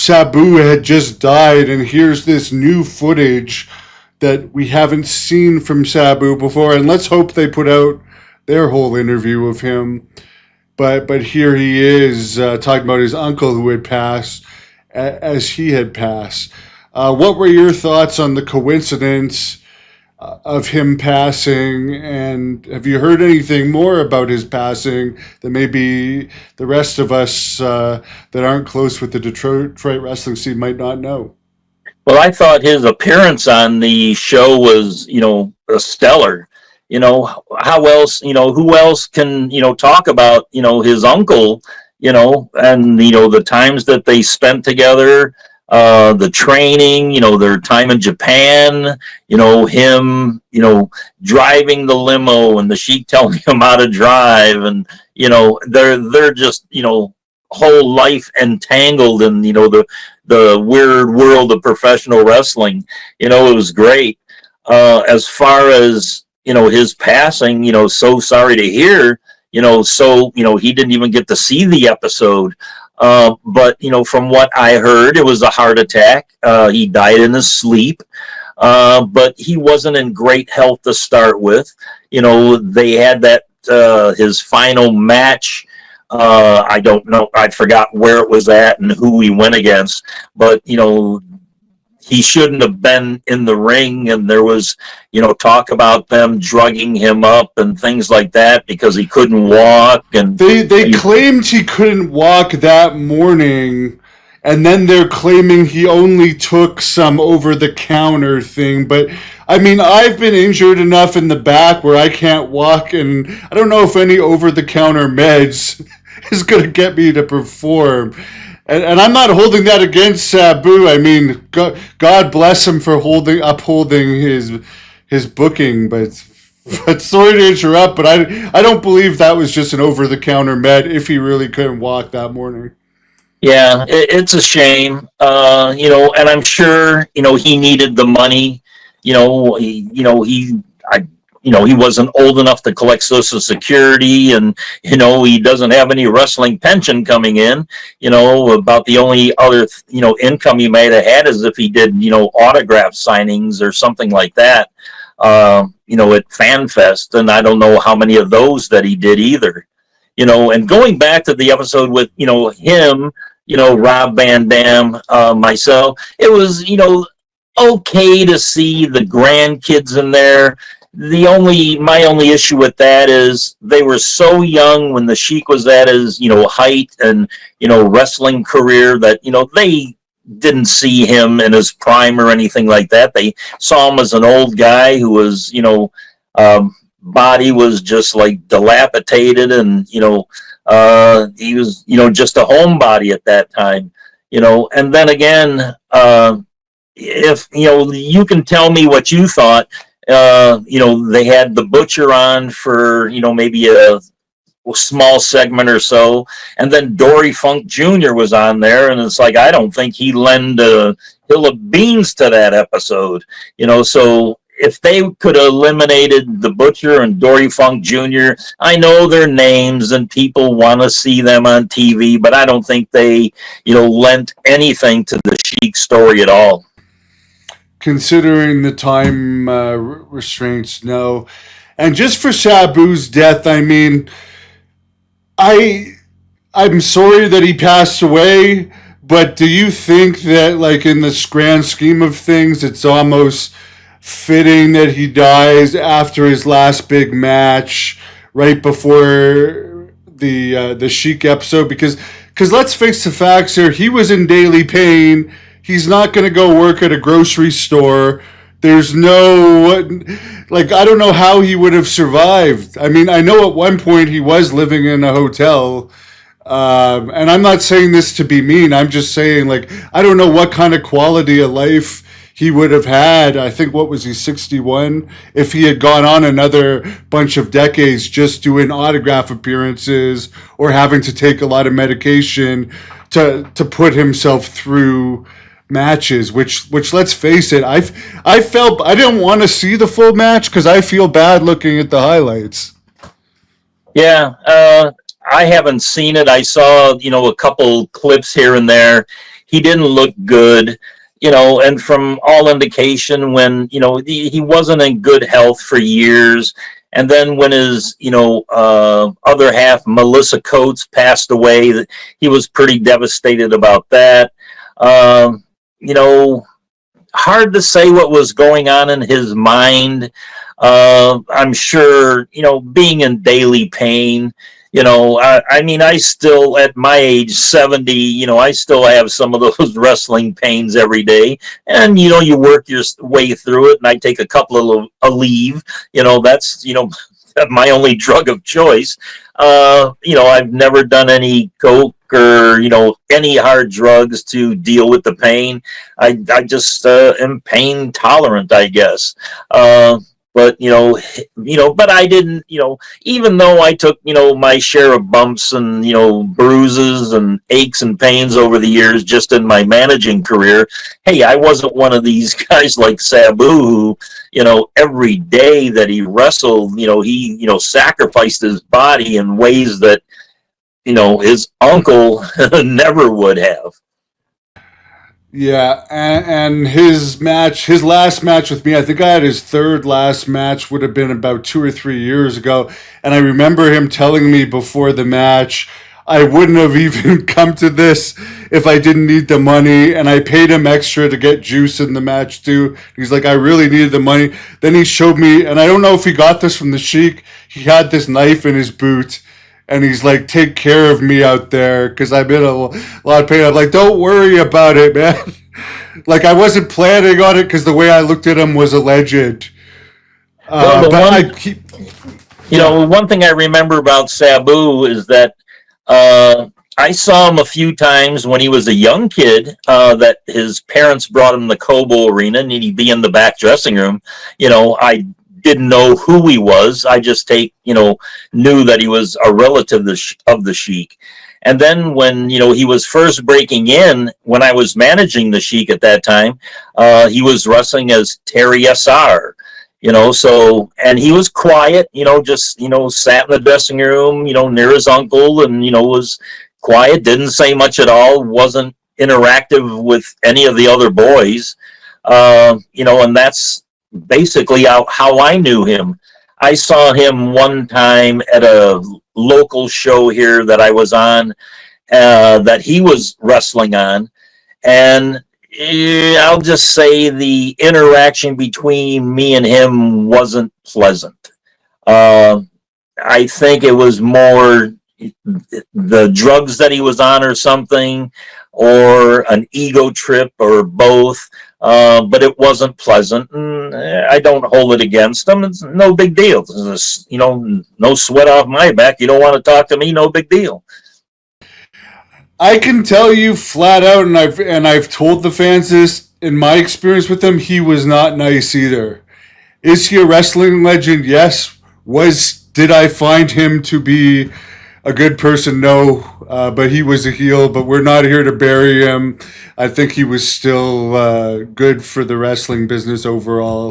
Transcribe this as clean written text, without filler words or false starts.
Sabu had just died, and here's this new footage that we haven't seen from Sabu before. And let's hope they put out their whole interview of him. But here he is talking about his uncle who had passed as he had passed. What were your thoughts on the coincidence of him passing, and have you heard anything more about his passing that maybe the rest of us that aren't close with the Detroit wrestling scene might not know? Well, I thought his appearance on the show was, stellar. How else, who else can, talk about, his uncle, and, the times that they spent together, the training, their time in Japan, him, driving the limo and the Sheik telling him how to drive. And, they're just, whole life entangled in, the weird world of professional wrestling. It was great. As far as, his passing, so sorry to hear, he didn't even get to see the episode. But, from what I heard, it was a heart attack. He died in his sleep. But he wasn't in great health to start with. They had that, his final match. I don't know. I forgot where it was at and who he went against. But, he shouldn't have been in the ring, and there was, talk about them drugging him up and things like that because he couldn't walk. And they claimed he couldn't walk that morning, and then they're claiming he only took some over-the-counter thing. But I mean, I've been injured enough in the back where I can't walk, and I don't know if any over-the-counter meds is going to get me to perform. And I'm not holding that against Sabu. I mean, God bless him for upholding his booking. But sorry to interrupt, but I don't believe that was just an over-the-counter med if he really couldn't walk that morning. Yeah, it's a shame. And I'm sure, he needed the money. He wasn't old enough to collect Social Security, and, he doesn't have any wrestling pension coming in. About the only other, income he might have had is if he did, autograph signings or something like that, at FanFest. And I don't know how many of those that he did either. And going back to the episode with, him, Rob Van Dam, myself, it was, okay to see the grandkids in there. My only issue with that is they were so young when the Sheik was at his, height and, wrestling career that, they didn't see him in his prime or anything like that. They saw him as an old guy who was, body was just like dilapidated, and, he was, just a homebody at that time, and then again, if, you can tell me what you thought. They had the Butcher on for, maybe a small segment or so, and then Dory Funk Jr. was on there, and it's like, I don't think he lent a hill of beans to that episode, so if they could have eliminated the Butcher and Dory Funk Jr., I know their names and people want to see them on TV, but I don't think they, lent anything to the Sheik story at all. Considering the time restraints, no. And just for Sabu's death, I mean, I'm sorry that he passed away, but do you think that, like, in the grand scheme of things, it's almost fitting that he dies after his last big match, right before the Sheik episode? Because let's face the facts here, he was in daily pain. He's not going to go work at a grocery store. There's no, like, I don't know how he would have survived. I mean, I know at one point he was living in a hotel. And I'm not saying this to be mean. I'm just saying, like, I don't know what kind of quality of life he would have had. I think, what was he, 61? If he had gone on another bunch of decades just doing autograph appearances or having to take a lot of medication to put himself through matches, which let's face it, I felt I didn't want to see the full match because I feel bad looking at the highlights. Yeah, I haven't seen it. I saw, a couple clips here and there. he didn't look good, and from all indication, when, he wasn't in good health for years. And then when his, other half, Melissa Coates, passed away, he was pretty devastated about that. You know, hard to say what was going on in his mind. I'm sure, being in daily pain, I mean, I still, at my age, 70, I still have some of those wrestling pains every day. And, you work your way through it. And I take a couple of leave, that's, my only drug of choice. I've never done any coke or, any hard drugs to deal with the pain. I just am pain tolerant, I guess. But but I didn't, even though I took, my share of bumps and, bruises and aches and pains over the years just in my managing career. Hey, I wasn't one of these guys like Sabu who, every day that he wrestled, he, sacrificed his body in ways that, his uncle never would have. Yeah, and his last match with me, I think I had his third last match, would have been about 2 or 3 years ago. And I remember him telling me before the match, I wouldn't have even come to this if I didn't need the money. And I paid him extra to get juice in the match too. He's like, I really needed the money. Then he showed me, and I don't know if he got this from the Sheik, he had this knife in his boot. And he's like, take care of me out there because I'm in a lot of pain. I'm like, don't worry about it, man. Like, I wasn't planning on it because the way I looked at him was alleged. Well, Yeah. one thing I remember about Sabu is that I saw him a few times when he was a young kid, that his parents brought him to the Cobo Arena and he'd be in the back dressing room. I didn't know who he was. I just knew that he was a relative of the Sheik. And then when, he was first breaking in, when I was managing the Sheik at that time, he was wrestling as Terry SR, and he was quiet, just, sat in the dressing room, near his uncle and, was quiet, didn't say much at all, wasn't interactive with any of the other boys. And that's basically how I knew him. I saw him one time at a local show here that I was on, that he was wrestling on. And I'll just say the interaction between me and him wasn't pleasant. I think it was more the drugs that he was on or something, or an ego trip, or both. But it wasn't pleasant, and I don't hold it against him. It's no big deal. It's, no sweat off my back. You don't want to talk to me, no big deal. I can tell you flat out, and I've told the fans this. In my experience with him, he was not nice either. Is he a wrestling legend? Yes. Did I find him to be a good person? No. But he was a heel. But we're not here to bury him. I think he was still good for the wrestling business overall.